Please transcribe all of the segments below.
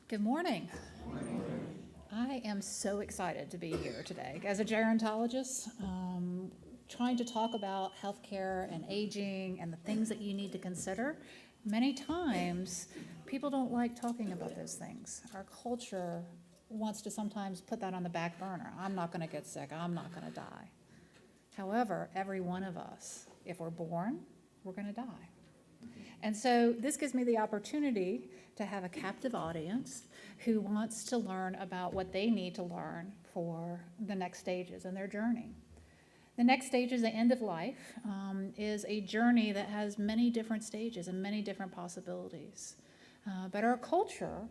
Good morning. I am so excited to be here today. As a gerontologist, trying to talk about healthcare and aging and the things that you need to consider, many times people don't like talking about those things. Our culture wants to sometimes put that on the back burner. I'm not going to get sick. I'm not going to die. However, every one of us, if we're born, we're going to die. And so this gives me the opportunity to have a captive audience who wants to learn about what they need to learn for the next stages in their journey. The next stage is the end of life, is a journey that has many different stages and many different possibilities. But our culture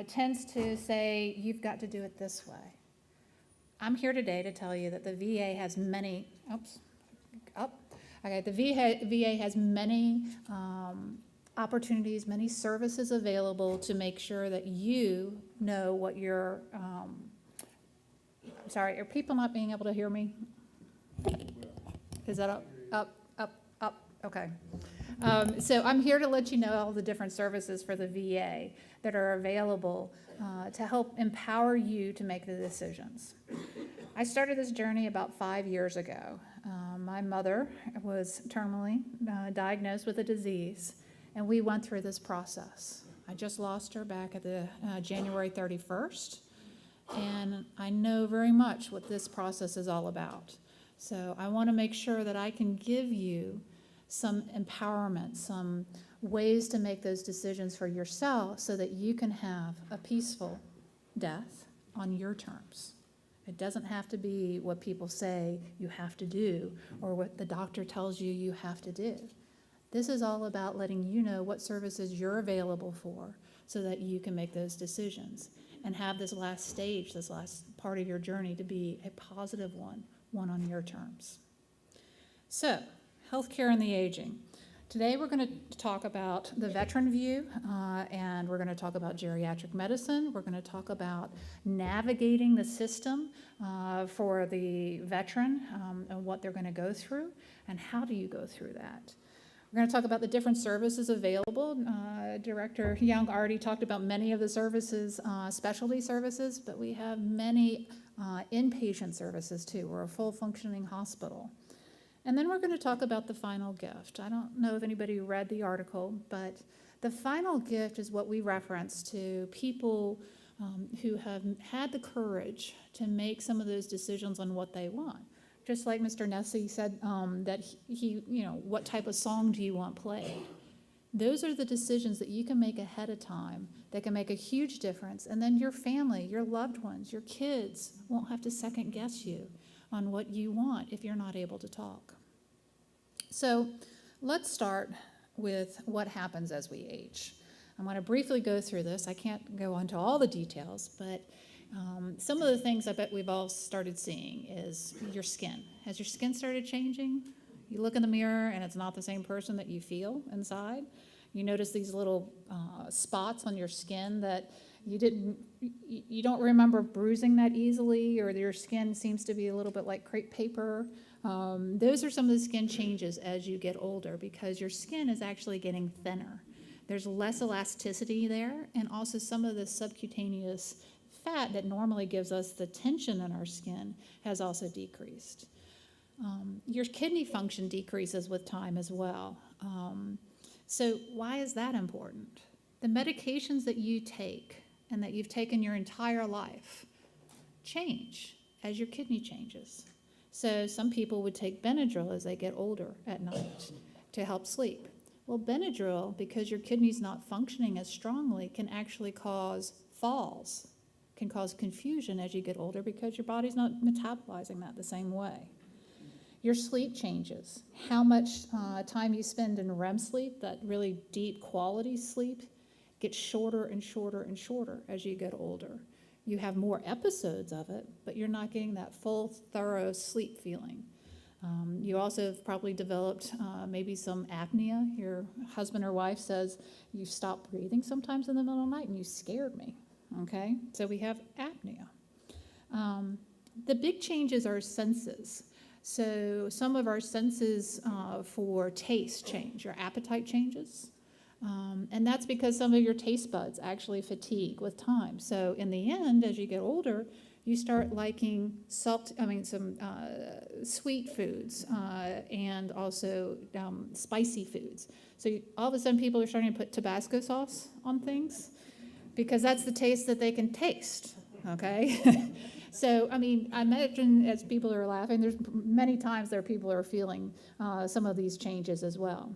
tends to say, you've got to do it this way. I'm here today to tell you that the VA has many, the VA has many opportunities, many services available to make sure that you know what your, I'm sorry, are people not being able to hear me? Is that up? Okay. So I'm here to let you know all the different services for the VA that are available to help empower you to make the decisions. I started this journey about 5 years ago. My mother was terminally diagnosed with a disease, and we went through this process. I just lost her back at the January 31st, and I know very much what this process is all about. So I want to make sure that I can give you some empowerment, some ways to make those decisions for yourself so that you can have a peaceful death on your terms. It doesn't have to be what people say you have to do or what the doctor tells you you have to do. This is all about letting you know what services you're available for so that you can make those decisions and have this last stage, this last part of your journey to be a positive one on your terms. So, healthcare and the aging. Today we're going to talk about the veteran view, and we're going to talk about geriatric medicine. We're going to talk about navigating the system for the veteran and what they're going to go through, and how do you go through that. We're going to talk about the different services available. Director Young already talked about many of the services, specialty services, but we have many inpatient services too. We're a full functioning hospital. And then we're going to talk about the final gift. I don't know if anybody read the article, but the final gift is what we reference to people who have had the courage to make some of those decisions on what they want. Just like Mr. Nessie said that he, what type of song do you want played? Those are the decisions that you can make ahead of time that can make a huge difference. And then your family, your loved ones, your kids won't have to second guess you on what you want if you're not able to talk. So let's start with what happens as we age. I'm going to briefly go through this. I can't go into all the details, but some of the things I bet we've all started seeing is your skin. Has your skin started changing? You look in the mirror and it's not the same person that you feel inside. You notice these little spots on your skin that you don't remember bruising that easily, or your skin seems to be a little bit like crepe paper. Those are some of the skin changes as you get older because your skin is actually getting thinner. There's less elasticity there, and also some of the subcutaneous fat that normally gives us the tension in our skin has also decreased. Your kidney function decreases with time as well. So why is that important? The medications that you take and that you've taken your entire life change as your kidney changes. So some people would take Benadryl as they get older at night to help sleep. Well, Benadryl, because your kidney's not functioning as strongly, can actually cause falls, can cause confusion as you get older because your body's not metabolizing that the same way. Your sleep changes. How much time you spend in REM sleep, that really deep quality sleep, gets shorter and shorter and shorter as you get older. You have more episodes of it, but you're not getting that full, thorough sleep feeling. You also have probably developed maybe some apnea. Your husband or wife says, you stop breathing sometimes in the middle of the night and you scared me, okay? So we have apnea. The big changes are senses. So some of our senses for taste change. Your appetite changes. And that's because some of your taste buds actually fatigue with time. So in the end, as you get older, you start liking some sweet foods and also spicy foods. So all of a sudden people are starting to put Tabasco sauce on things because that's the taste that they can taste, okay? So, I imagine as people are laughing, there's many times there people are feeling some of these changes as well.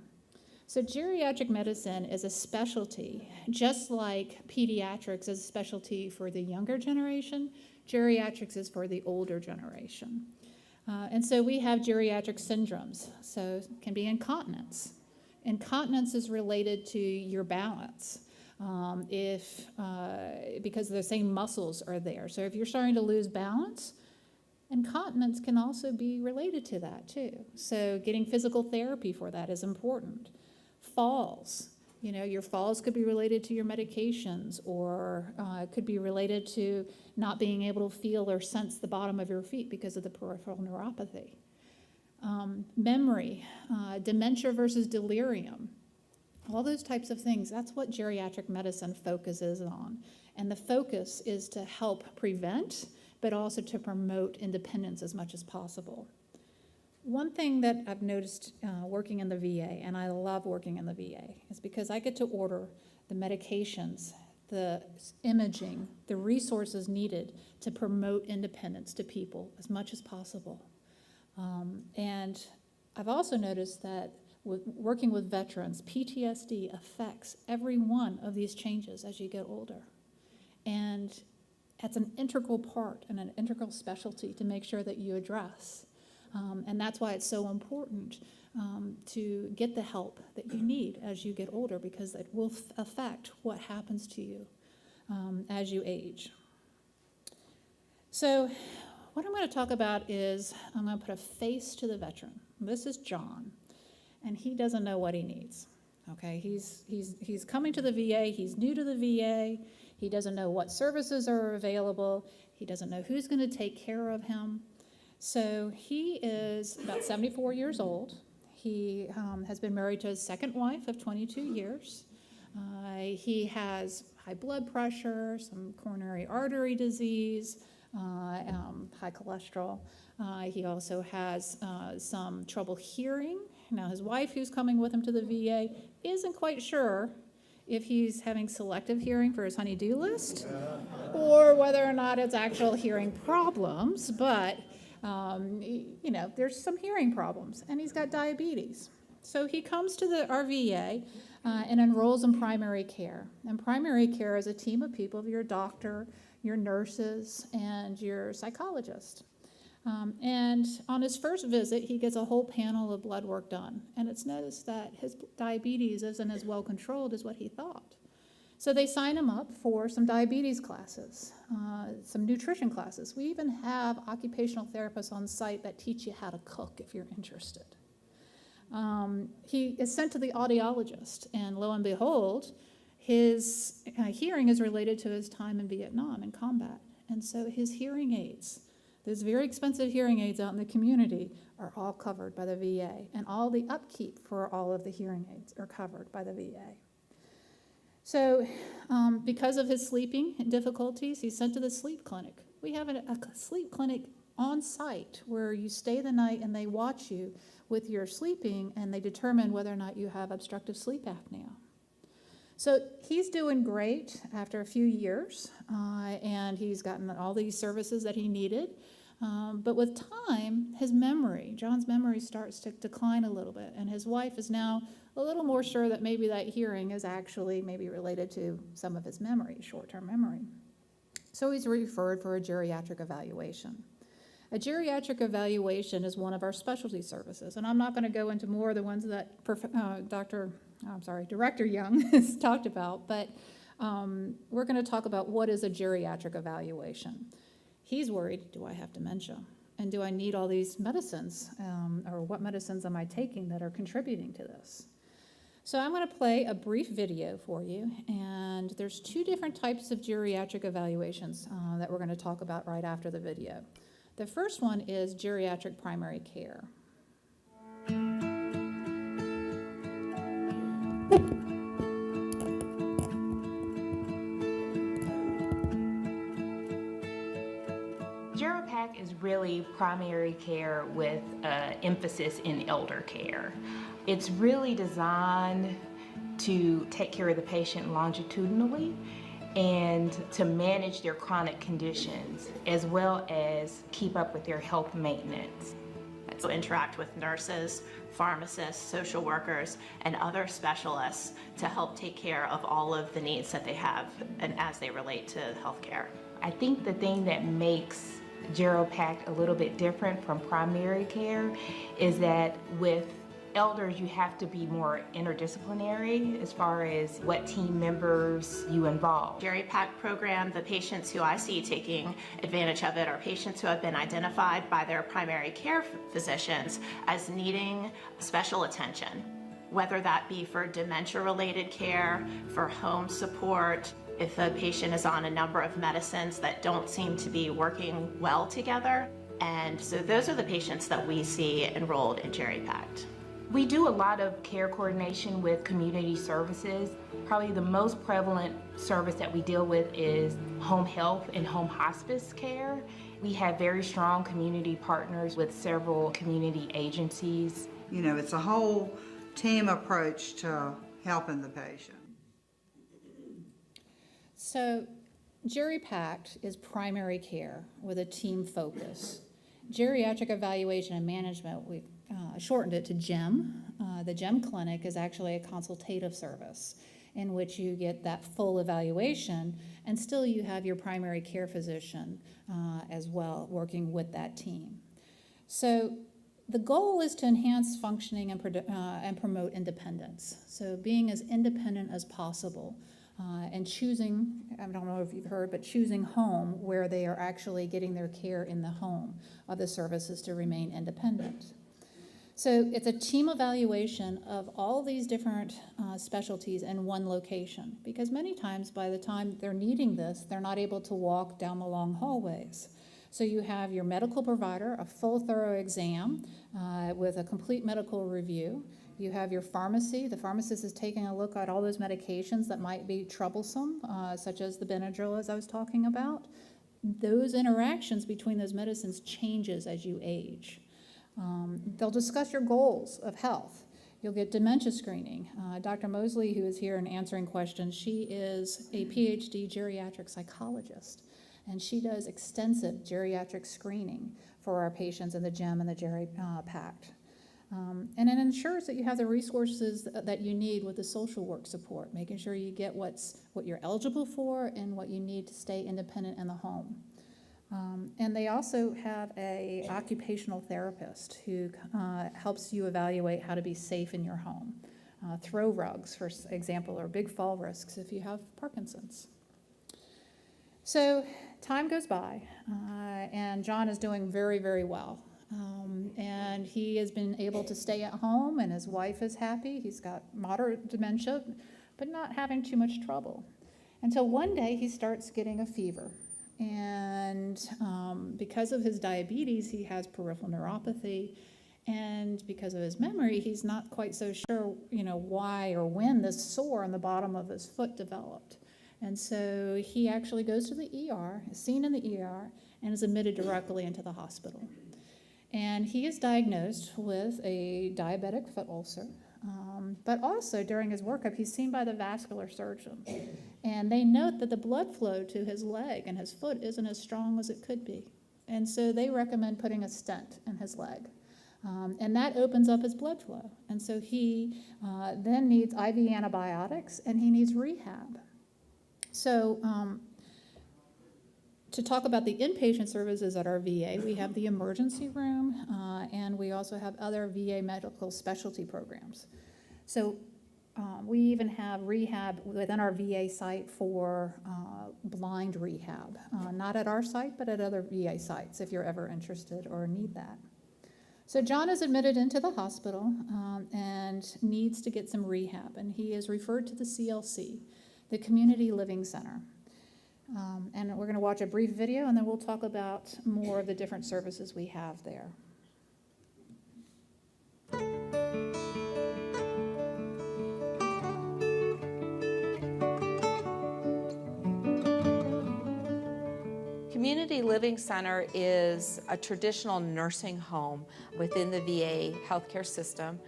So geriatric medicine is a specialty, just like pediatrics is a specialty for the younger generation, geriatrics is for the older generation. And so we have geriatric syndromes, so it can be incontinence. Incontinence is related to your balance. Because the same muscles are there. So if you're starting to lose balance, incontinence can also be related to that too. So getting physical therapy for that is important. Falls, your falls could be related to your medications, or it could be related to not being able to feel or sense the bottom of your feet because of the peripheral neuropathy. Memory, dementia versus delirium. All those types of things, that's what geriatric medicine focuses on. And the focus is to help prevent, but also to promote independence as much as possible. One thing that I've noticed working in the VA, and I love working in the VA, is because I get to order the medications, the imaging, the resources needed to promote independence to people as much as possible. And I've also noticed that working with veterans, PTSD affects every one of these changes as you get older. And that's an integral part and an integral specialty to make sure that you address. And that's why it's so important to get the help that you need as you get older, because it will affect what happens to you as you age. So what I'm going to talk about is I'm going to put a face to the veteran. This is John. And he doesn't know what he needs, okay? He's coming to the VA, he's new to the VA, he doesn't know what services are available, he doesn't know who's gonna take care of him. So he is about 74 years old. He has been married to his second wife of 22 years. He has high blood pressure, some coronary artery disease, high cholesterol. He also has some trouble hearing. Now, his wife, who's coming with him to the VA, isn't quite sure if he's having selective hearing for his honey-do list or whether or not it's actual hearing problems, but, there's some hearing problems, and he's got diabetes. So he comes to our VA and enrolls in primary care. And primary care is a team of people, your doctor, your nurses, and your psychologist. And on his first visit, he gets a whole panel of blood work done. And it's noticed that his diabetes isn't as well controlled as what he thought. So they sign him up for some diabetes classes, some nutrition classes. We even have occupational therapists on site that teach you how to cook if you're interested. He is sent to the audiologist, and lo and behold, his hearing is related to his time in Vietnam in combat. And so his hearing aids, those very expensive hearing aids out in the community, are all covered by the VA, and all the upkeep for all of the hearing aids are covered by the VA. So because of his sleeping difficulties, he's sent to the sleep clinic. We have a sleep clinic on site where you stay the night and they watch you with your sleeping, and they determine whether or not you have obstructive sleep apnea. So he's doing great after a few years, and he's gotten all these services that he needed. But with time, John's memory starts to decline a little bit, and his wife is now a little more sure that maybe that hearing is actually maybe related to some of his memory, short-term memory. So he's referred for a geriatric evaluation. A geriatric evaluation is one of our specialty services, and I'm not going to go into more of the ones that Director Young has talked about, but we're going to talk about what is a geriatric evaluation. He's worried, do I have dementia? And do I need all these medicines? Or what medicines am I taking that are contributing to this? So I'm going to play a brief video for you, and there's two different types of geriatric evaluations that we're going to talk about right after the video. The first one is geriatric primary care. really primary care with emphasis in elder care. It's really designed to take care of the patient longitudinally and to manage their chronic conditions, as well as keep up with their health maintenance. To interact with nurses, pharmacists, social workers, and other specialists to help take care of all of the needs that they have and as they relate to healthcare. I think the thing that makes GeriPact a little bit different from primary care is that with elders, you have to be more interdisciplinary as far as what team members you involve. GeriPact program, the patients who I see taking advantage of it are patients who have been identified by their primary care physicians as needing special attention, whether that be for dementia-related care, for home support, if a patient is on a number of medicines that don't seem to be working well together. And so those are the patients that we see enrolled in GeriPact. We do a lot of care coordination with community services. Probably the most prevalent service that we deal with is home health and home hospice care. We have very strong community partners with several community agencies. You know, it's a whole team approach to helping the patient. So GeriPact is primary care with a team focus. Geriatric Evaluation and Management, we shortened it to GEM. The GEM clinic is actually a consultative service in which you get that full evaluation, and still you have your primary care physician as well working with that team. So the goal is to enhance functioning and promote independence. So being as independent as possible and choosing, I don't know if you've heard, but choosing home where they are actually getting their care in the home of the services to remain independent. So it's a team evaluation of all these different specialties in one location, because many times by the time they're needing this, they're not able to walk down the long hallways. So you have your medical provider, a full thorough exam with a complete medical review. You have your pharmacy. The pharmacist is taking a look at all those medications that might be troublesome, such as the Benadryl, as I was talking about. Those interactions between those medicines changes as you age. They'll discuss your goals of health. You'll get dementia screening. Dr. Mosley, who is here and answering questions, she is a PhD geriatric psychologist, and she does extensive geriatric screening for our patients in the GEM and the GeriPact. And it ensures that you have the resources that you need with the social work support, making sure you get what you're eligible for and what you need to stay independent in the home. And they also have a occupational therapist who helps you evaluate how to be safe in your home. Throw rugs, for example, or big fall risks if you have Parkinson's. So time goes by, and John is doing very, very well. And he has been able to stay at home, and his wife is happy. He's got moderate dementia, but not having too much trouble. Until one day he starts getting a fever. And because of his diabetes, he has peripheral neuropathy. And because of his memory, he's not quite so sure, why or when this sore on the bottom of his foot developed. And so he actually goes to the ER, is seen in the ER, and is admitted directly into the hospital. And he is diagnosed with a diabetic foot ulcer. But also during his workup, he's seen by the vascular surgeon. And they note that the blood flow to his leg and his foot isn't as strong as it could be. And so they recommend putting a stent in his leg. And that opens up his blood flow. And so he then needs IV antibiotics, and he needs rehab. So to talk about the inpatient services at our VA, we have the emergency room, and we also have other VA medical specialty programs. So we even have rehab within our VA site for blind rehab, not at our site, but at other VA sites if you're ever interested or need that. So John is admitted into the hospital and needs to get some rehab, and he is referred to the CLC, the Community Living Center. And we're going to watch a brief video, and then we'll talk about more of the different services we have there. Community Living Center is a traditional nursing home within the VA healthcare system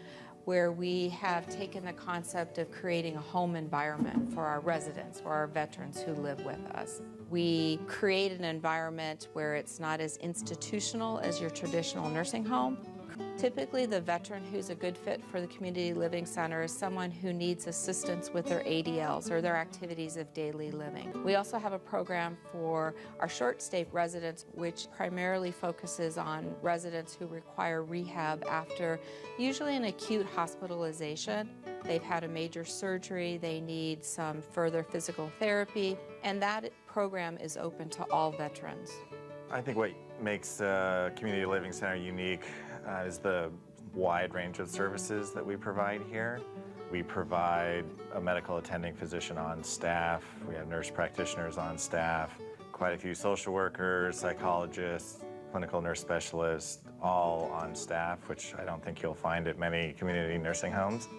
where we have taken the concept of creating a home environment for our residents, for our veterans who live with us. We create an environment where it's not as institutional as your traditional nursing home. Typically, the veteran who's a good fit for the Community Living Center is someone who needs assistance with their ADLs or their activities of daily living. We also have a program for our short-stay residents, which primarily focuses on residents who require rehab after usually an acute hospitalization. They've had a major surgery, they need some further physical therapy, and that program is open to all veterans. I think what makes Community Living Center unique is the wide range of services that we provide here. We provide a medical attending physician on staff. We have nurse practitioners on staff, quite a few social workers, psychologists, clinical nurse specialists, all on staff, which I don't think you'll find at many community nursing homes.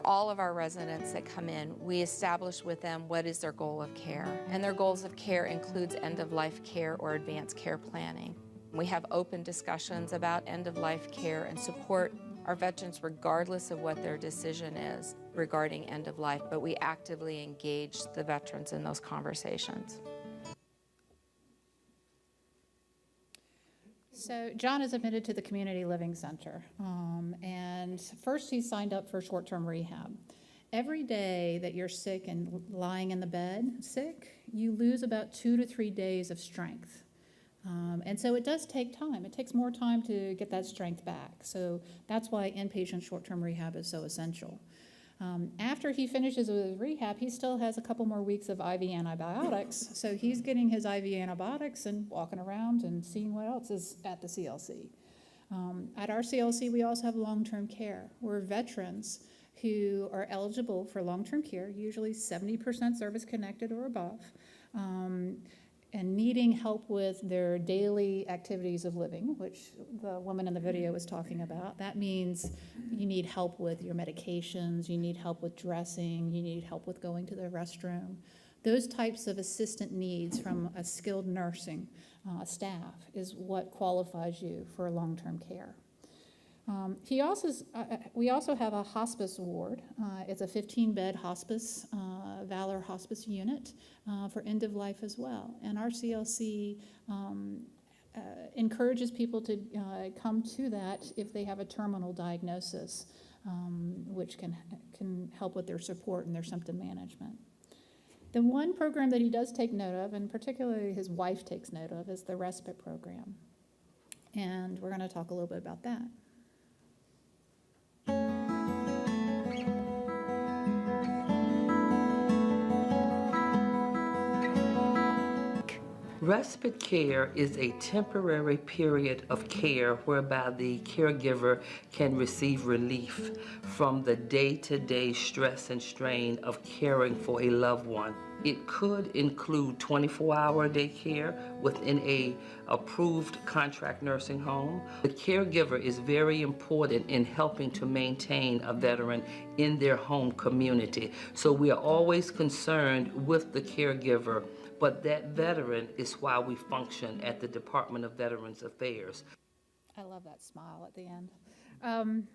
All of our residents that come in, we establish with them what is their goal of care. And their goals of care includes end-of-life care or advanced care planning. We have open discussions about end-of-life care and support our veterans regardless of what their decision is regarding end-of-life, but we actively engage the veterans in those conversations. So John is admitted to the Community Living Center, and first he signed up for short-term rehab. Every day that you're sick and lying in the bed sick, you lose about 2 to 3 days of strength. And so it does take time. It takes more time to get that strength back. So that's why inpatient short-term rehab is so essential. After he finishes with rehab, he still has a couple more weeks of IV antibiotics. So he's getting his IV antibiotics and walking around and seeing what else is at the CLC. At our CLC, we also have long-term care. We're veterans who are eligible for long-term care, usually 70% service-connected or above, and needing help with their daily activities of living, which the woman in the video was talking about. That means you need help with your medications, you need help with dressing, you need help with going to the restroom. Those types of assistant needs from a skilled nursing staff is what qualifies you for long-term care. We also have a hospice ward. It's a 15-bed hospice, Valor Hospice unit for end-of-life as well. And our CLC encourages people to come to that if they have a terminal diagnosis, which can help with their support and their symptom management. The one program that he does take note of, and particularly his wife takes note of, is the respite program. And we're going to talk a little bit about that. Respite care is a temporary period of care whereby the caregiver can receive relief from the day-to-day stress and strain of caring for a loved one. It could include 24-hour-a-day care within a approved contract nursing home. The caregiver is very important in helping to maintain a veteran in their home community. So we are always concerned with the caregiver, but that veteran is why we function at the Department of Veterans Affairs. I love that smile at the end.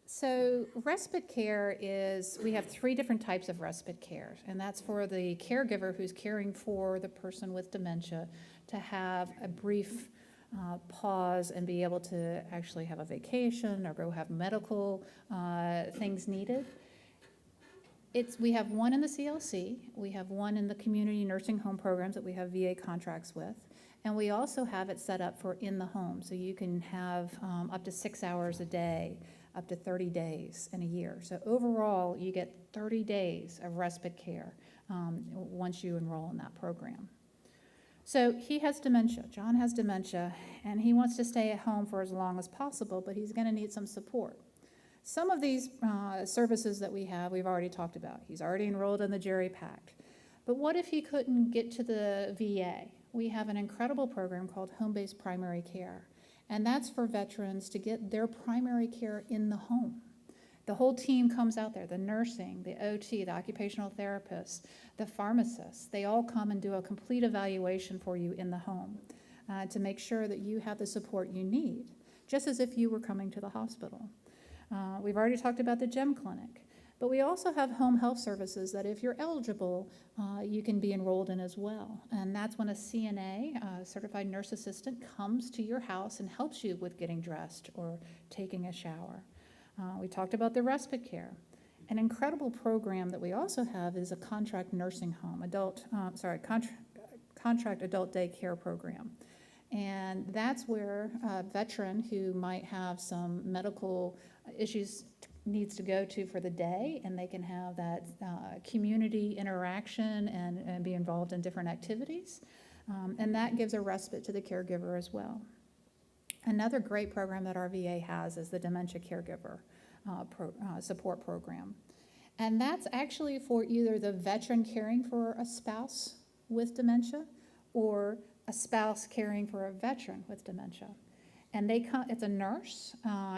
So respite care is, we have 3 different types of respite care, and that's for the caregiver who's caring for the person with dementia to have a brief pause and be able to actually have a vacation or go have medical things needed. We have one in the CLC, we have one in the community nursing home programs that we have VA contracts with, and we also have it set up for in the home, so you can have up to 6 hours a day, up to 30 days in a year. So overall, you get 30 days of respite care once you enroll in that program. So he has dementia, John has dementia, and he wants to stay at home for as long as possible, but he's gonna need some support. Some of these services that we have, we've already talked about. He's already enrolled in the Jerry Pact. But what if he couldn't get to the VA? We have an incredible program called Home-Based Primary Care, and that's for veterans to get their primary care in the home. The whole team comes out there, the nursing, the OT, the occupational therapists, the pharmacists. They all come and do a complete evaluation for you in the home to make sure that you have the support you need, just as if you were coming to the hospital. We've already talked about the GEM clinic, but we also have home health services that if you're eligible, you can be enrolled in as well. And that's when a CNA, certified nurse assistant, comes to your house and helps you with getting dressed or taking a shower. We talked about the respite care. An incredible program that we also have is a contract nursing home, contract adult day care program. And that's where a veteran who might have some medical issues needs to go to for the day, and they can have that community interaction and be involved in different activities. And that gives a respite to the caregiver as well. Another great program that our VA has is the Dementia Caregiver Support Program. And that's actually for either the veteran caring for a spouse with dementia or a spouse caring for a veteran with dementia. And it's a nurse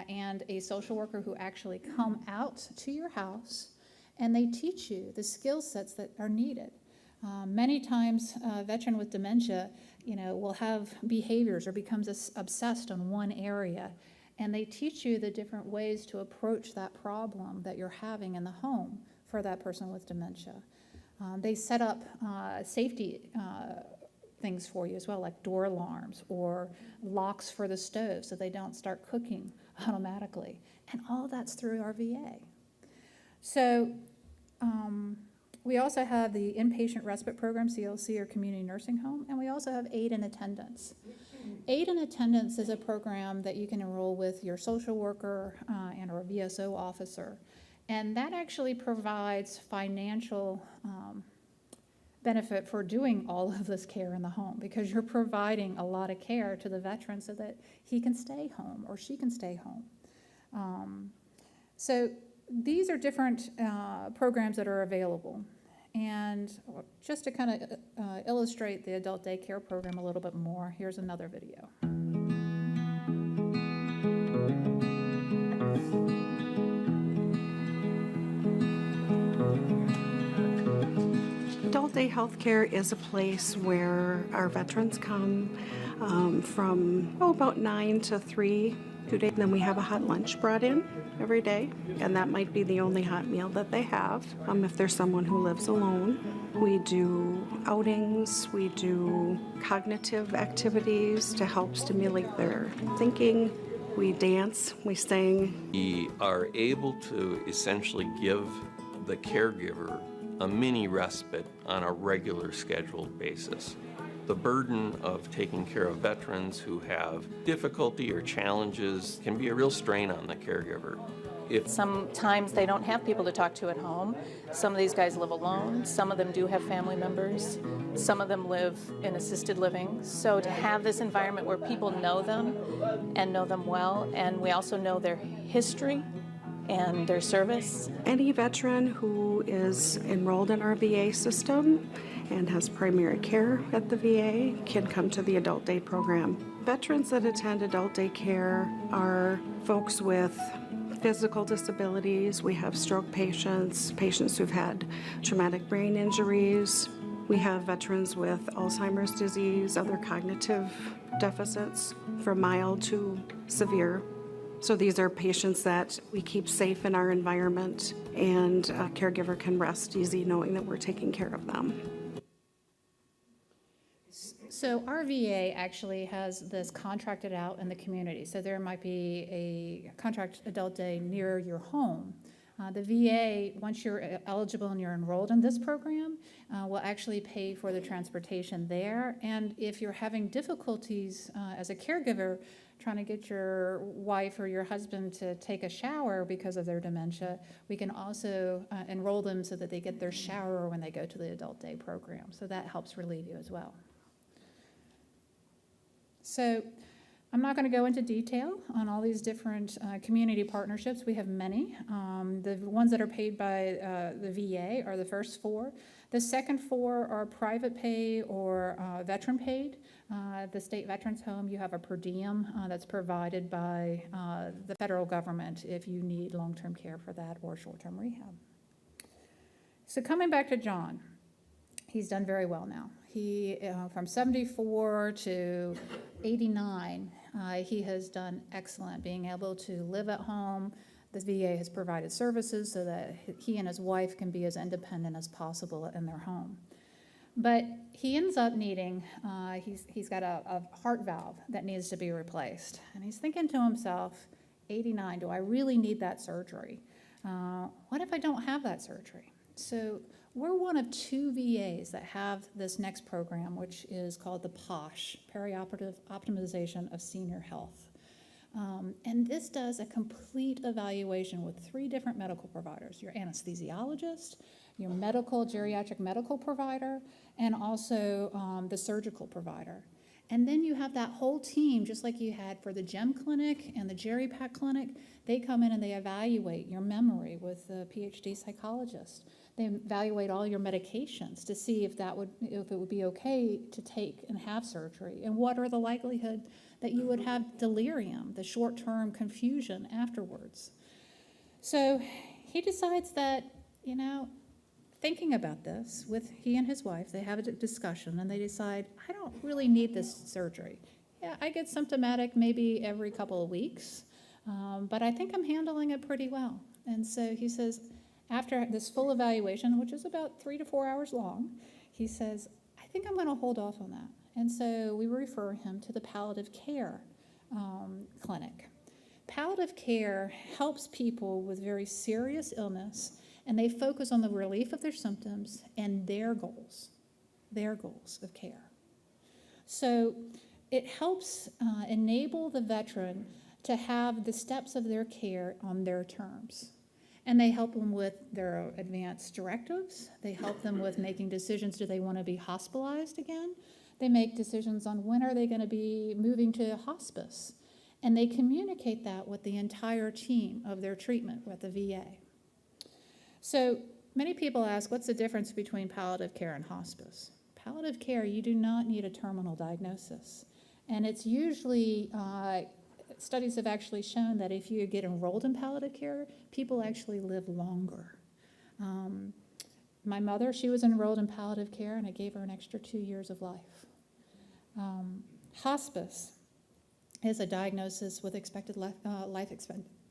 and a social worker who actually come out to your house, and they teach you the skill sets that are needed. Many times, a veteran with dementia, will have behaviors or becomes obsessed on one area, and they teach you the different ways to approach that problem that you're having in the home for that person with dementia. They set up safety things for you as well, like door alarms or locks for the stove so they don't start cooking automatically. And all that's through our VA. So we also have the inpatient respite program, CLC, or community nursing home, and we also have aid in attendance. Aid in attendance is a program that you can enroll with your social worker and or VSO officer. And that actually provides financial benefit for doing all of this care in the home, because you're providing a lot of care to the veteran so that he can stay home or she can stay home. So these are different programs that are available. And just to kind of illustrate the adult daycare program a little bit more, here's another video. Adult day healthcare is a place where our veterans come from about 9 to 3 2 days. Then we have a hot lunch brought in every day, and that might be the only hot meal that they have. If there's someone who lives alone, we do outings, we do cognitive activities to help stimulate their thinking. We dance, we sing. We are able to essentially give the caregiver a mini respite on a regular scheduled basis. The burden of taking care of veterans who have difficulty or challenges can be a real strain on the caregiver. Sometimes they don't have people to talk to at home. Some of these guys live alone. Some of them do have family members. Some of them live in assisted living. So to have this environment where people know them and know them well, and we also know their history and their service. Any veteran who is enrolled in our VA system and has primary care at the VA can come to the adult day program. Veterans that attend adult day care are folks with physical disabilities. We have stroke patients, patients who've had traumatic brain injuries. We have veterans with Alzheimer's disease, other cognitive deficits, from mild to severe. So these are patients that we keep safe in our environment, and a caregiver can rest easy knowing that we're taking care of them. So our VA actually has this contracted out in the community. So there might be a contract adult day near your home. The VA, once you're eligible and you're enrolled in this program, will actually pay for the transportation there. And if you're having difficulties as a caregiver trying to get your wife or your husband to take a shower because of their dementia, we can also enroll them so that they get their shower when they go to the adult day program. So that helps relieve you as well. So I'm not going to go into detail on all these different community partnerships. We have many. The ones that are paid by the VA are the first 4. The second 4 are private pay or veteran paid. The State Veterans Home, you have a per diem that's provided by the federal government if you need long-term care for that or short-term rehab. So coming back to John, he's done very well now. He, from 74 to 89, he has done excellent, being able to live at home. The VA has provided services so that he and his wife can be as independent as possible in their home. But he ends up needing, he's got a heart valve that needs to be replaced. And he's thinking to himself, 89, do I really need that surgery? What if I don't have that surgery? So we're one of 2 VAs that have this next program, which is called the POSH, Perioperative Optimization of Senior Health. And this does a complete evaluation with 3 different medical providers, your anesthesiologist, your geriatric medical provider, and also the surgical provider. And then you have that whole team, just like you had for the GEM clinic and the GeriPac clinic. They come in and they evaluate your memory with the PhD psychologist. They evaluate all your medications to see if it would be okay to take and have surgery, and what are the likelihood that you would have delirium, the short-term confusion afterwards. So he decides that, thinking about this with he and his wife, they have a discussion and they decide, I don't really need this surgery. Yeah, I get symptomatic maybe every couple of weeks, but I think I'm handling it pretty well. And so he says, after this full evaluation, which is about 3 to 4 hours long, he says, I think I'm going to hold off on that. And so we refer him to the palliative care clinic. Palliative care helps people with very serious illness, and they focus on the relief of their symptoms and their goals of care. So it helps enable the veteran to have the steps of their care on their terms. And they help them with their advanced directives. They help them with making decisions. Do they want to be hospitalized again? They make decisions on when are they going to be moving to hospice. And they communicate that with the entire team of their treatment with the VA. So many people ask, what's the difference between palliative care and hospice? Palliative care, you do not need a terminal diagnosis. And it's usually, studies have actually shown that if you get enrolled in palliative care, people actually live longer. My mother, she was enrolled in palliative care, and I gave her an extra 2 years of life. Hospice is a diagnosis with expected life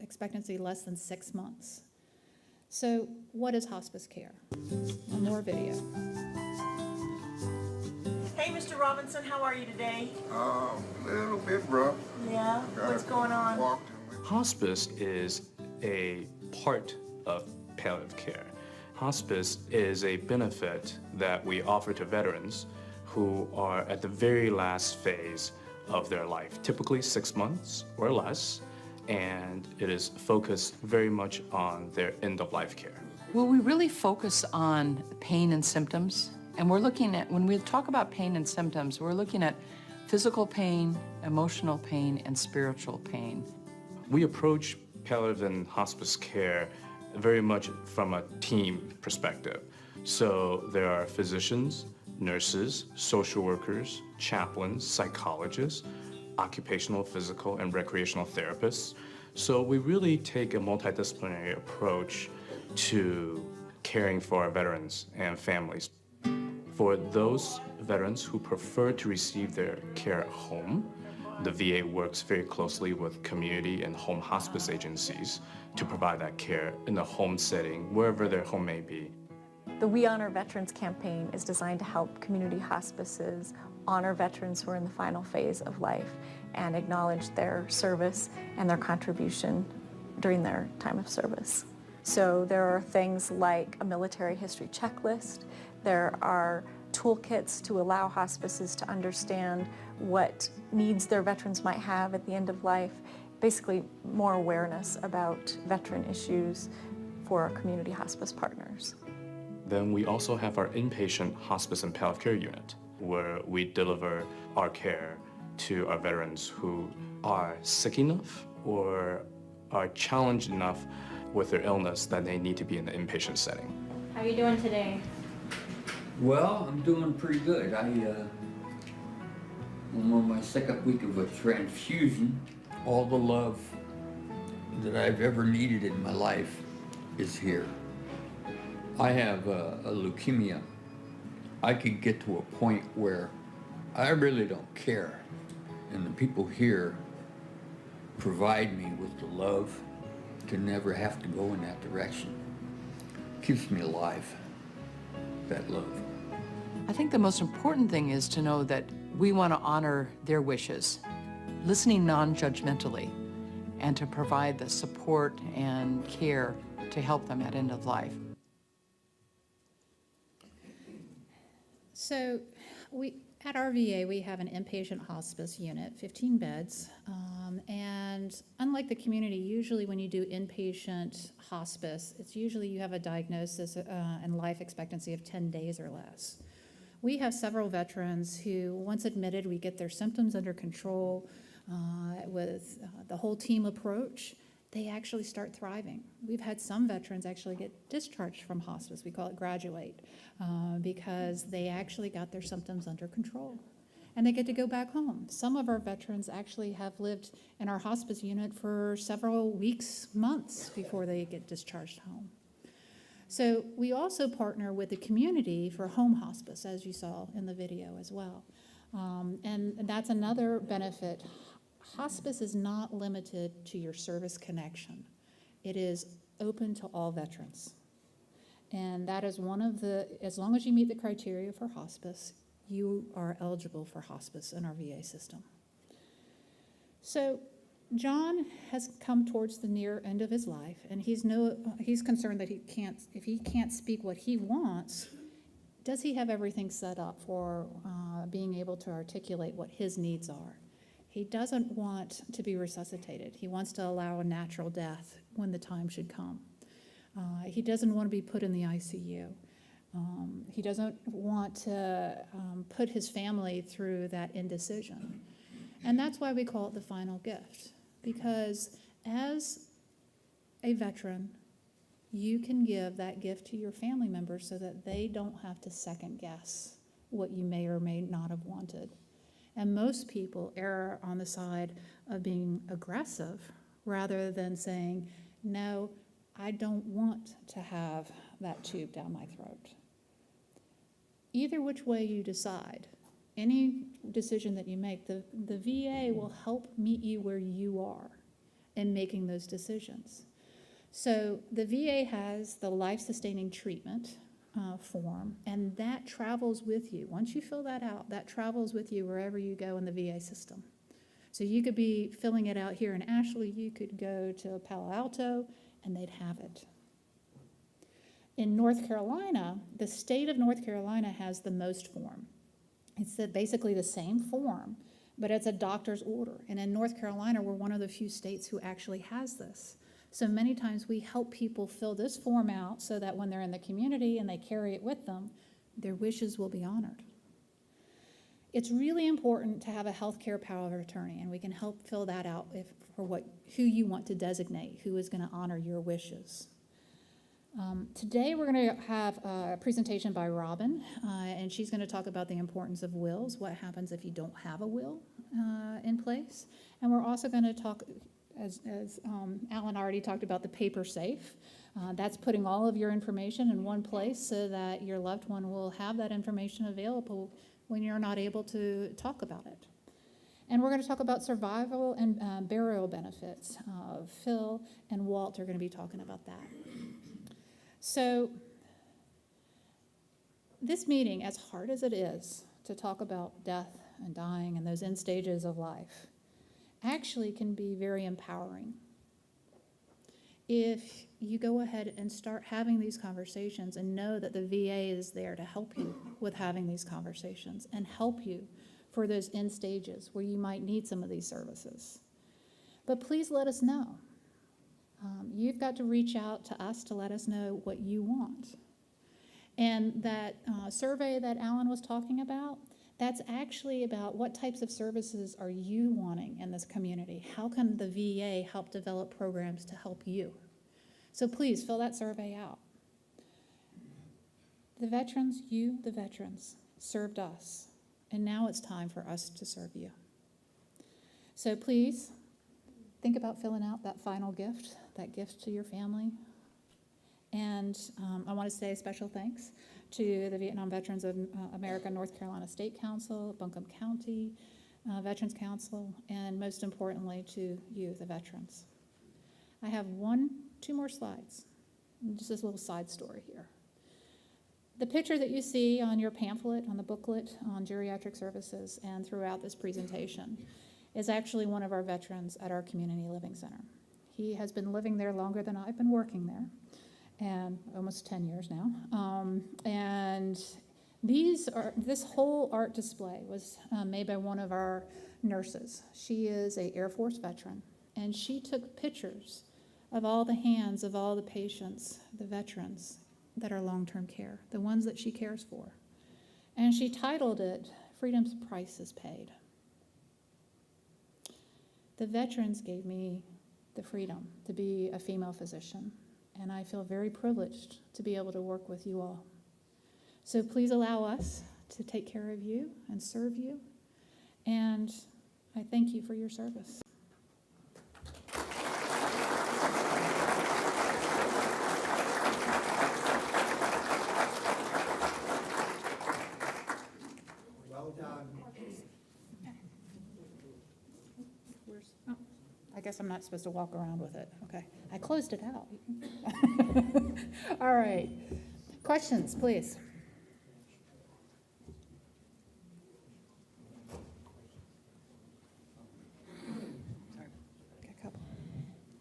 expectancy less than 6 months. So what is hospice care? One more video. Hey, Mr. Robinson, how are you today? A little bit rough. Yeah? What's going on? Hospice is a part of palliative care. Hospice is a benefit that we offer to veterans who are at the very last phase of their life, typically 6 months or less, and it is focused very much on their end-of-life care. Well, we really focus on pain and symptoms, and we're looking at, when we talk about pain and symptoms, we're looking at physical pain, emotional pain, and spiritual pain. We approach palliative and hospice care very much from a team perspective. So there are physicians, nurses, social workers, chaplains, psychologists, occupational, physical, and recreational therapists. So we really take a multidisciplinary approach to caring for our veterans and families. For those veterans who prefer to receive their care at home, the VA works very closely with community and home hospice agencies to provide that care in the home setting, wherever their home may be. The We Honor Veterans campaign is designed to help community hospices honor veterans who are in the final phase of life and acknowledge their service and their contribution during their time of service. So there are things like a military history checklist. There are toolkits to allow hospices to understand what needs their veterans might have at the end of life. Basically, more awareness about veteran issues for our community hospice partners. Then we also have our inpatient hospice and palliative care unit, where we deliver our care to our veterans who are sick enough or are challenged enough with their illness that they need to be in the inpatient setting. How are you doing today? Well, I'm doing pretty good. I'm on my second week of a transfusion. All the love that I've ever needed in my life is here. I have a leukemia. I could get to a point where I really don't care. And the people here provide me with the love to never have to go in that direction. Keeps me alive, that love. I think the most important thing is to know that we want to honor their wishes, listening non-judgmentally, and to provide the support and care to help them at end of life. So at our VA, we have an inpatient hospice unit, 15 beds. And unlike the community, usually when you do inpatient hospice, it's usually you have a diagnosis and life expectancy of 10 days or less. We have several veterans who, once admitted, we get their symptoms under control with the whole team approach. They actually start thriving. We've had some veterans actually get discharged from hospice. We call it graduate because they actually got their symptoms under control. And they get to go back home. Some of our veterans actually have lived in our hospice unit for several weeks, months before they get discharged home. So we also partner with the community for home hospice, as you saw in the video as well. And that's another benefit. Hospice is not limited to your service connection. It is open to all veterans. And that is one of the, as long as you meet the criteria for hospice, you are eligible for hospice in our VA system. So John has come towards the near end of his life, and he's concerned that if he can't speak what he wants, does he have everything set up for being able to articulate what his needs are? He doesn't want to be resuscitated. He wants to allow a natural death when the time should come. He doesn't want to be put in the ICU. He doesn't want to put his family through that indecision. And that's why we call it the final gift. Because as a veteran, you can give that gift to your family members so that they don't have to second guess what you may or may not have wanted. And most people err on the side of being aggressive rather than saying, no, I don't want to have that tube down my throat. Either which way you decide, any decision that you make, the VA will help meet you where you are in making those decisions. So the VA has the life-sustaining treatment form, and that travels with you. Once you fill that out, that travels with you wherever you go in the VA system. So you could be filling it out here in Asheville, you could go to Palo Alto, and they'd have it. In North Carolina, the state of North Carolina has the most form. It's basically the same form, but it's a doctor's order. And in North Carolina, we're one of the few states who actually has this. So many times we help people fill this form out so that when they're in the community and they carry it with them, their wishes will be honored. It's really important to have a healthcare power of attorney, and we can help fill that out for who you want to designate, who is going to honor your wishes. Today we're going to have a presentation by Robin, and she's going to talk about the importance of wills, what happens if you don't have a will in place. And we're also going to talk, as Alan already talked about, the paper safe. That's putting all of your information in one place so that your loved one will have that information available when you're not able to talk about it. And we're going to talk about survival and burial benefits. Phil and Walt are going to be talking about that. So this meeting, as hard as it is to talk about death and dying and those end stages of life, actually can be very empowering. If you go ahead and start having these conversations and know that the VA is there to help you with having these conversations and help you for those end stages where you might need some of these services. But please let us know. You've got to reach out to us to let us know what you want. And that survey that Alan was talking about, That's actually about what types of services are you wanting in this community? How can the VA help develop programs to help you? So please fill that survey out. The veterans, the veterans, served us, and now it's time for us to serve you. So please think about filling out that final gift, that gift to your family. And I want to say a special thanks to the Vietnam Veterans of America North Carolina State Council, Buncombe County Veterans Council, and most importantly to you, the veterans. I have two more slides, just this little side story here. The picture that you see on your pamphlet, on the booklet on geriatric services and throughout this presentation is actually one of our veterans at our community living center. He has been living there longer than I've been working there, and almost 10 years now. And this whole art display was made by one of our nurses. She is an Air Force veteran, and she took pictures of all the hands of all the patients, the veterans that are long-term care, the ones that she cares for. And she titled it, "Freedom's Price is Paid." The veterans gave me the freedom to be a female physician, and I feel very privileged to be able to work with you all. So please allow us to take care of you and serve you, and I thank you for your service. Well done. I guess I'm not supposed to walk around with it. Okay, I closed it out. All right, questions, please.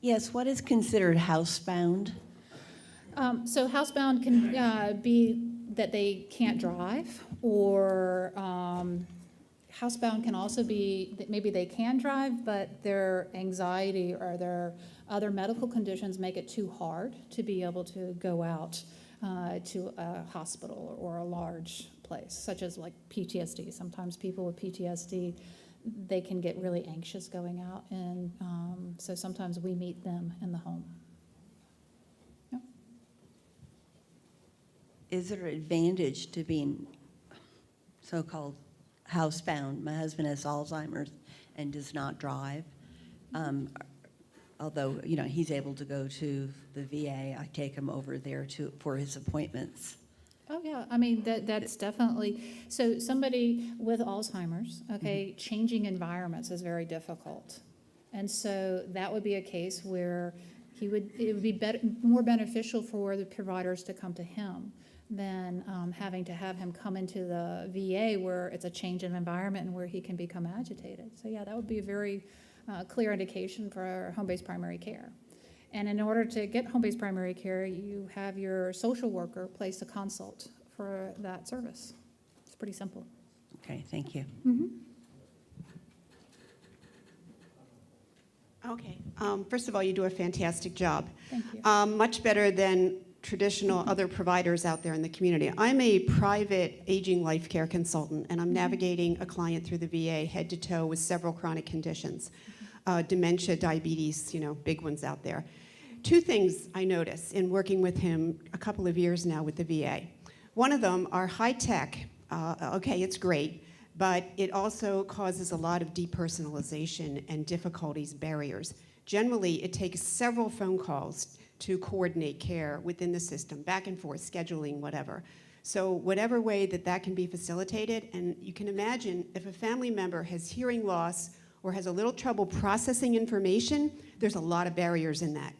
Yes, what is considered housebound? So housebound can be that they can't drive, or housebound can also be that maybe they can drive, but their anxiety or their other medical conditions make it too hard to be able to go out to a hospital or a large place, such as like PTSD. Sometimes people with PTSD, they can get really anxious going out, and so sometimes we meet them in the home. Yep. Is there an advantage to being so-called housebound? My husband has Alzheimer's and does not drive. Although, you know, he's able to go to the VA. I take him over there for his appointments. Oh, yeah. I mean, that's definitely, so somebody with Alzheimer's, okay, changing environments is very difficult. And so that would be a case where it would be more beneficial for the providers to come to him than having to have him come into the VA where it's a change in environment and where he can become agitated. So yeah, that would be a very clear indication for home-based primary care. And in order to get home-based primary care, you have your social worker place a consult for that service. It's pretty simple. Okay, thank you. Mm-hmm. Okay. First of all, you do a fantastic job. Thank you. Much better than traditional other providers out there in the community. I'm a private aging life care consultant, and I'm navigating a client through the VA head to toe with several chronic conditions. Dementia, diabetes, you know, big ones out there. Two things I notice in working with him a couple of years now with the VA. One of them are high tech. Okay, it's great, but it also causes a lot of depersonalization and difficulties, barriers. Generally, it takes several phone calls to coordinate care within the system, back and forth, scheduling, whatever. So whatever way that can be facilitated, and you can imagine if a family member has hearing loss or has a little trouble processing information, there's a lot of barriers in that.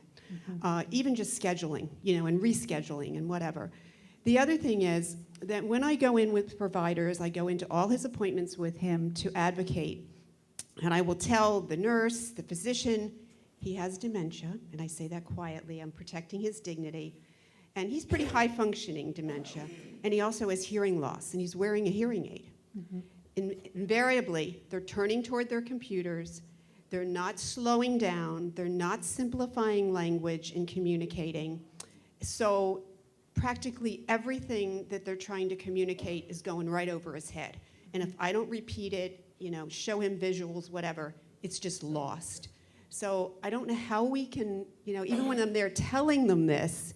Even just scheduling, you know, and rescheduling and whatever. The other thing is that when I go in with providers, I go into all his appointments with him to advocate, and I will tell the nurse, the physician, he has dementia, and I say that quietly, I'm protecting his dignity, and he's pretty high-functioning dementia, and he also has hearing loss, and he's wearing a hearing aid. Invariably, they're turning toward their computers, they're not slowing down, they're not simplifying language and communicating, so practically everything that they're trying to communicate is going right over his head. And if I don't repeat it, show him visuals, whatever, it's just lost. So I don't know how we can, even when I'm there telling them this,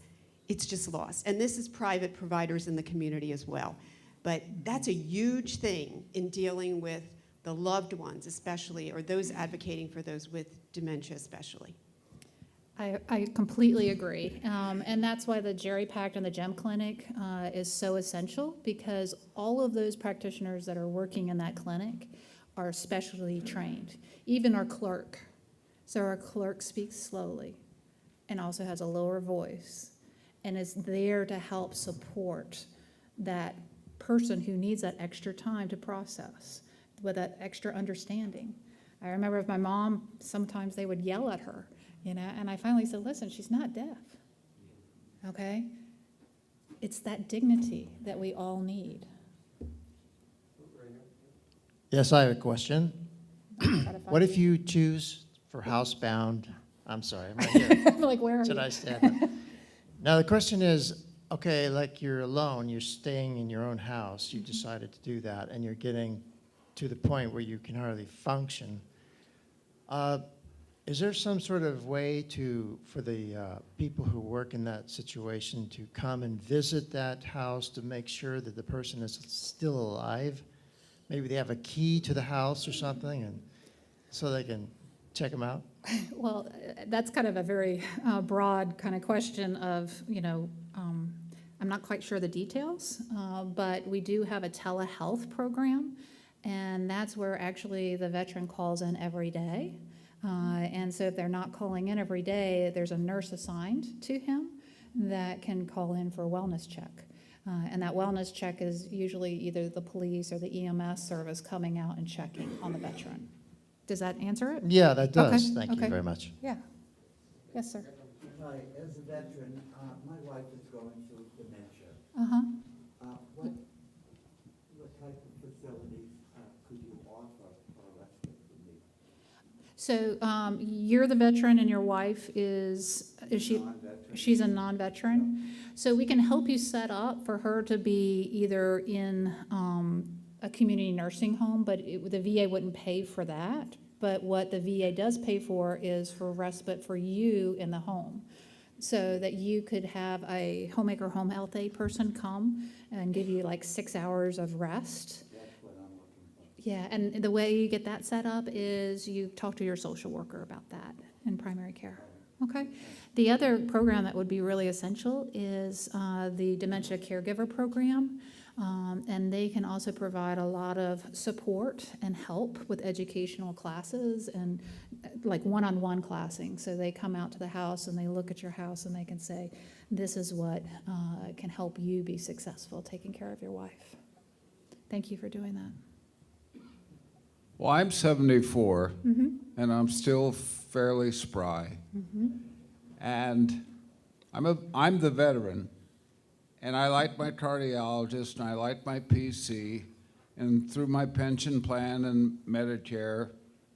it's just lost. And this is private providers in the community as well. But that's a huge thing in dealing with the loved ones especially, or those advocating for those with dementia especially. I completely agree. And that's why the Jerry Pact and the GEM Clinic is so essential, because all of those practitioners that are working in that clinic are specially trained, even our clerk. So our clerk speaks slowly and also has a lower voice and is there to help support that person who needs that extra time to process, with that extra understanding. I remember with my mom, sometimes they would yell at her, and I finally said, listen, she's not deaf, okay? It's that dignity that we all need. Yes, I have a question. What if you choose for housebound? I'm sorry, I'm right here. I'm like, where are Should you? I stand up? Now, the question is, okay, like you're alone, you're staying in your own house, you decided to do that, and you're getting to the point where you can hardly function. Is there some sort of way for the people who work in that situation to come and visit that house to make sure that the person is still alive? Maybe they have a key to the house or something, and so they can check them out? Well, that's kind of a very broad kind of question of, I'm not quite sure the details, but we do have a telehealth program, and that's where actually the veteran calls in every day. And so if they're not calling in every day, there's a nurse assigned to him that can call in for a wellness check. And that wellness check is usually either the police or the EMS service coming out and checking on the veteran. Does that answer it? Yeah, that does. Okay, Thank okay. you very much. Yeah. Yes, sir. Hi, as a veteran, my wife is going through dementia. Uh-huh. What type of facilities could you offer for respite for me? So you're the veteran and your wife is she? Non-veteran. She's a non-veteran. So we can help you set up for her to be either in a community nursing home, but the VA wouldn't pay for that. But what the VA does pay for is for respite for you in the home, so that you could have a homemaker home health aide person come and give you like 6 hours of rest. That's what I'm looking for. Yeah, and the way you get that set up is you talk to your social worker about that in primary care. Okay. The other program that would be really essential is the dementia caregiver program. And they can also provide a lot of support and help with educational classes and like one-on-one classing. So they come out to the house and they look at your house and they can say, this is what can help you be successful taking care of your wife. Thank you for doing that. Well, I'm 74, Mm-hmm. and I'm still fairly spry. Mm-hmm. And I'm the veteran, and I like my cardiologist, and I like my PC, and through my pension plan and Medicare,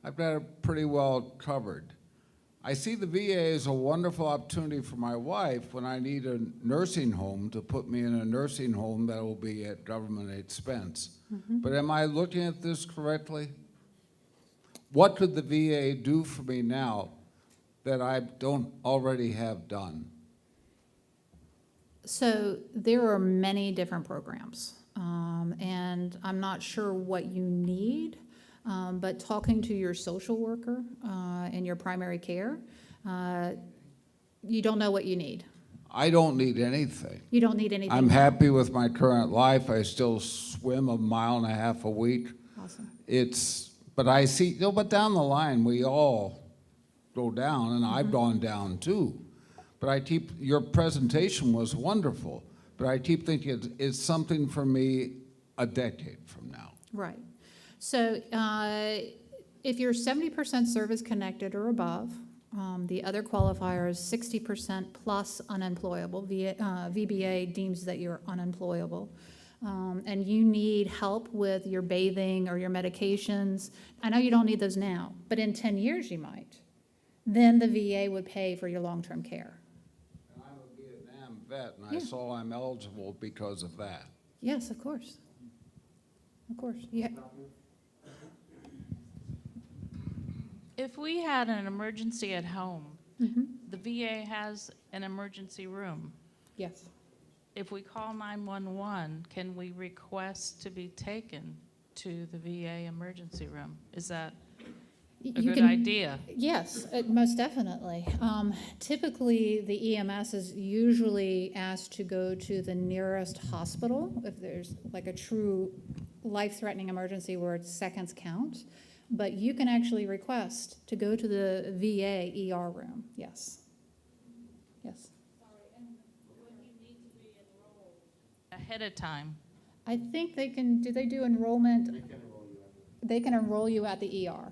I've got it pretty well covered. I see the VA as a wonderful opportunity for my wife when I need a nursing home to put me in a nursing home that will be at government expense. Mm-hmm. But am I looking at this correctly? What could the VA do for me now that I don't already have done? So there are many different programs, and I'm not sure what you need, but talking to your social worker in your primary care, you don't know what you need. I don't need anything. You don't need anything. I'm now. happy with my current life. I still swim 1.5 miles a week. Awesome. But I see, but down the line, we all go down, and I've gone down too. But your presentation was wonderful, but I keep thinking it's something for me a decade from now. Right. So if you're 70% service connected or above, the other qualifier is 60% plus unemployable. VBA deems that you're unemployable. And you need help with your bathing or your medications. I know you don't need those now, but in 10 years you might. Then the VA would pay for your long-term care. And I'm a Vietnam vet, and Yeah. I saw I'm eligible because of that. Yes, of course. Of course, yeah. If we had an emergency at home, Mhm. the VA has an emergency room. Yes. If we call 911, can we request to be taken to the VA emergency room? Is that a You good can- idea? Yes, most definitely. Typically, the EMS is usually asked to go to the nearest hospital if there's like a true life-threatening emergency where it's seconds count. But you can actually request to go to the VA ER room, yes. Yes. Ahead of time. I think they can, do they do enrollment? They can enroll you at the ER.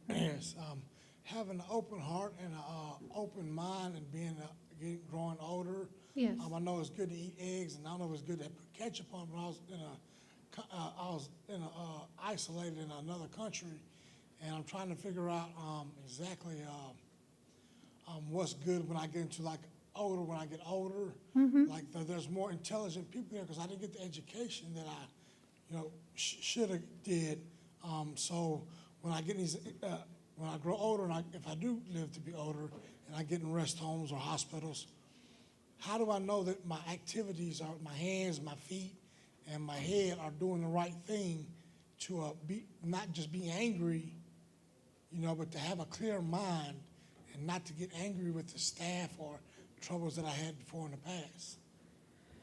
Yes, having an open heart and an open mind and growing older. Yes. I know it's good to eat eggs, and I know it's good to put ketchup on. But I was isolated in another country, and I'm trying to figure out exactly what's good when I get into older. When I get older, there's more intelligent people there because I didn't get the education that I, should have did. So when I get these, when I grow older, and if I do live to be older, and I get in rest homes or hospitals, how do I know that my activities are, my hands, my feet, and my head are doing the right thing to not just be angry, but to have a clear mind and not to get angry with the staff or troubles that I had before in the past?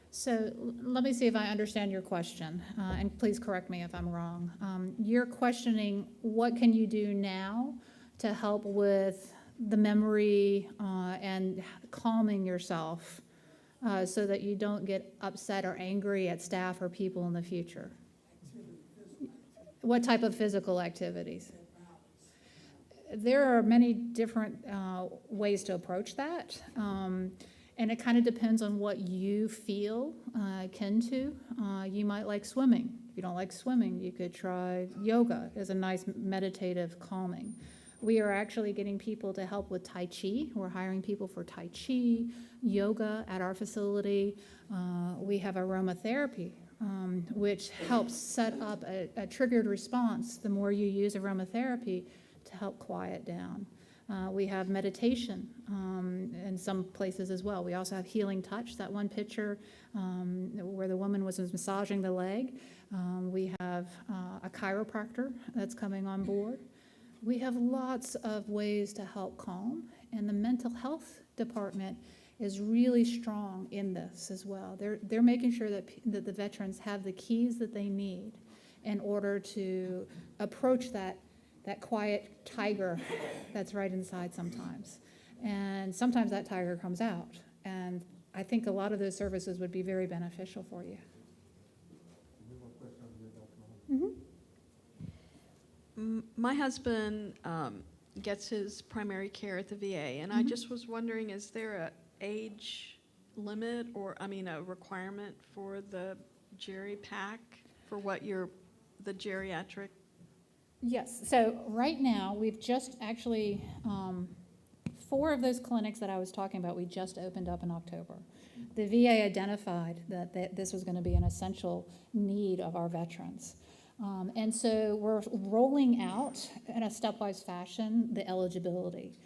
So let me see if I understand your question, and please correct me if I'm wrong. You're questioning what can you do now to help with the memory and calming yourself so that you don't get upset or angry at staff or people in the future. What type of physical activities? There are many different ways to approach that. And it kind of depends on what you feel akin to. You might like swimming. If you don't like swimming, you could try yoga as a nice meditative calming. We are actually getting people to help with Tai Chi. We're hiring people for Tai Chi, yoga at our facility. We have aromatherapy, which helps set up a triggered response the more you use aromatherapy to help quiet down. We have meditation in some places as well. We also have healing touch, that one picture where the woman was massaging the leg. We have a chiropractor that's coming on board. We have lots of ways to help calm, and the mental health department is really strong in this as well. They're making sure that the veterans have the keys that they need in order to approach that quiet tiger that's right inside sometimes. And sometimes that tiger comes out. And I think a lot of those services would be very beneficial for you. My husband gets his primary care at the VA, and I just was wondering, is there a age limit or, a requirement for the Geri Pack for what the geriatric? Yes, so right now, we've just actually, 4 of those clinics that I was talking about, we just opened up in October. The VA identified that this was going to be an essential need of our veterans. And so we're rolling out in a stepwise fashion the eligibility.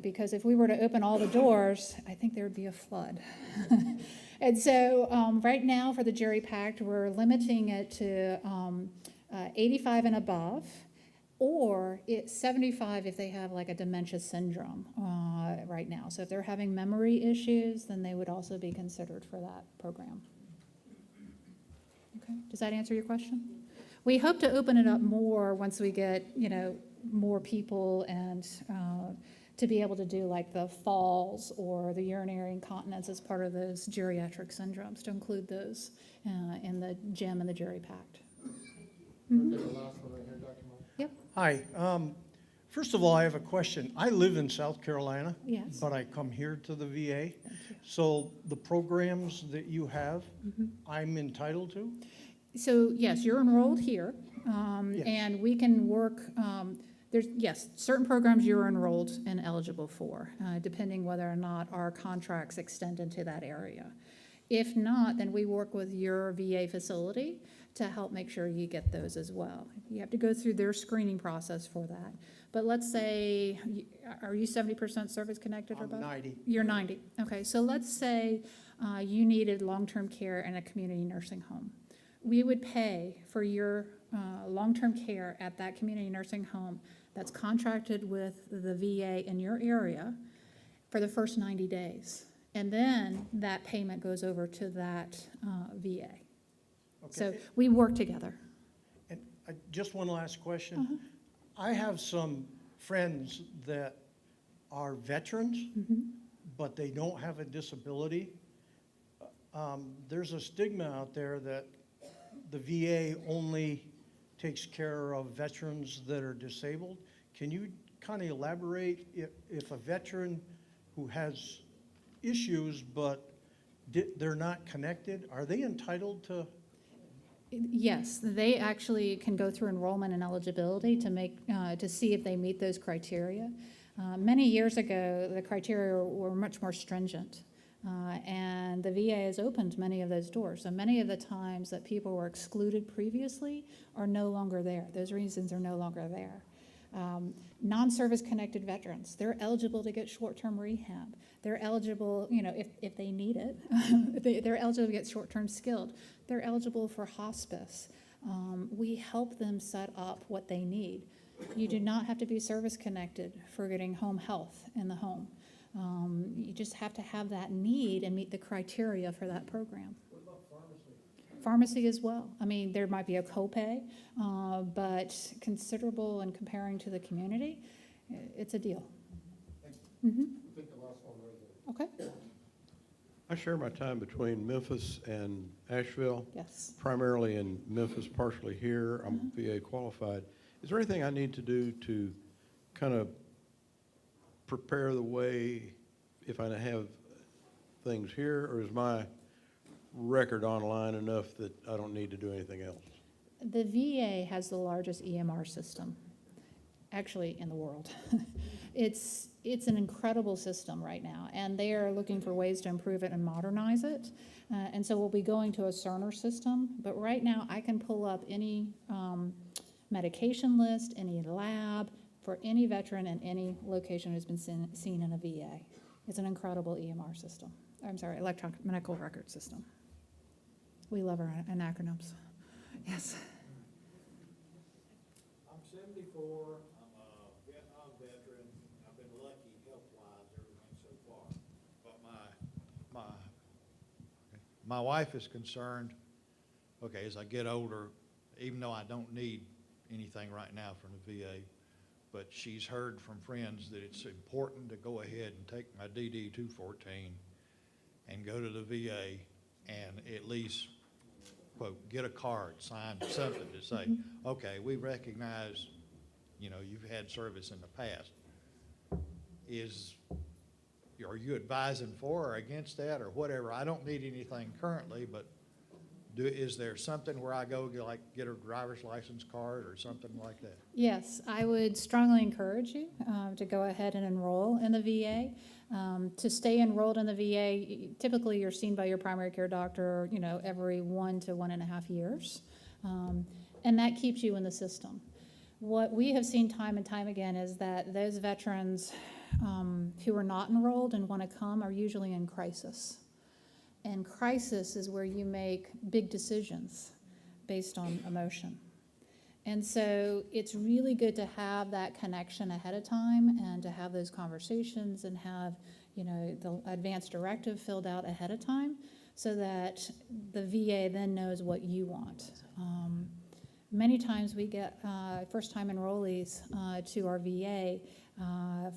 Because if we were to open all the doors, I think there would be a flood. And so right now for the Geri Pact, we're limiting it to 85 and above, or 75 if they have like a dementia syndrome right now. So if they're having memory issues, then they would also be considered for that program. Okay, does that answer your question? We hope to open it up more once we get, more people and to be able to do like the falls or the urinary incontinence as part of those geriatric syndromes, to include those in the GEM and the Geri Pact. Yep. Hi. First of all, I have a question. I live in South Carolina, Yes. but I come here to the VA. So the programs that you have, I'm entitled to? So yes, you're enrolled here, Yes. and we can work, there's certain programs you're enrolled and eligible for, depending whether or not our contracts extend into that area. If not, then we work with your VA facility to help make sure you get those as well. You have to go through their screening process for that. But let's say, are you 70% service connected or I'm both? 90. You're 90. Okay, so let's say you needed long-term care in a community nursing home. We would pay for your long-term care at that community nursing home that's contracted with the VA in your area for the first 90 days. And then that payment goes over to that VA. So Okay. we work together. And just one last question. I have some friends that are veterans, but they don't have a disability. There's a stigma out there that the VA only takes care of veterans that are disabled. Can you kind of elaborate if a veteran who has issues but they're not connected, are they entitled to? Yes, they actually can go through enrollment and eligibility to make, to see if they meet those criteria. Many years ago, the criteria were much more stringent, and the VA has opened many of those doors. So many of the times that people were excluded previously are no longer there. Those reasons are no longer there. Non-service connected veterans, they're eligible to get short-term rehab. They're eligible, you know, if they need it, they're eligible to get short-term skilled. They're eligible for hospice. We help them set up what they need. You do not have to be service connected for getting home health in the home. You just have to have that need and meet the criteria for that program. What about pharmacy? Pharmacy as well. I mean, there might be a copay, but considerable in comparing to the community, it's a deal. I think the last one right there. Okay. I share my time between Memphis and Asheville. Yes. Primarily in Memphis, partially here. I'm VA qualified. Is there anything I need to do to kind of prepare the way if I have things here, or is my record online enough that I don't need to do anything else? The VA has the largest EMR system, actually, in the world. It's an incredible system right now, and they are looking for ways to improve it and modernize it. And so we'll be going to a Cerner system, but right now I can pull up any medication list, any lab, for any veteran in any location who's been seen in a VA. It's an incredible EMR system. I'm sorry, electronic medical record system. We love our acronyms. Yes. I'm 74. I'm a Vietnam veteran. I've been lucky health-wise, everything so far. But my wife is concerned, okay, as I get older, even though I don't need anything right now from the VA, but she's heard from friends that it's important to go ahead and take my DD-214 and go to the VA and at least, quote, get a card, sign something to say, okay, we recognize, you know, you've had service in the past. Are you advising for or against that or whatever? I don't need anything currently, but is there something where I go get a driver's license card or something like that? Yes, I would strongly encourage you to go ahead and enroll in the VA. To stay enrolled in the VA, typically you're seen by your primary care doctor, you know, every 1 to 1.5 years, and that keeps you in the system. What we have seen time and time again is that those veterans who are not enrolled and want to come are usually in crisis. And crisis is where you make big decisions based on emotion. And so it's really good to have that connection ahead of time and to have those conversations and have, you know, the advance directive filled out ahead of time so that the VA then knows what you want. Many times we get first-time enrollees to our VA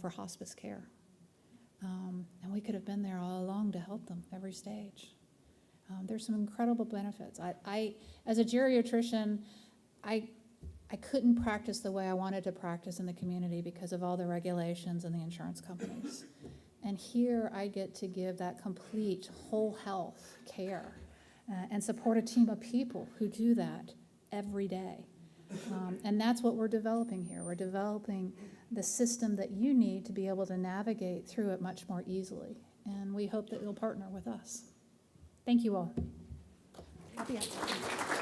for hospice care. And we could have been there all along to help them every stage. There's some incredible benefits. I as a geriatrician, I couldn't practice the way I wanted to practice in the community because of all the regulations and the insurance companies. And here I get to give that complete whole health care and support a team of people who do that every day. And that's what we're developing here. We're developing the system that you need to be able to navigate through it much more easily. And we hope that you'll partner with us. Thank you all. Happy hour.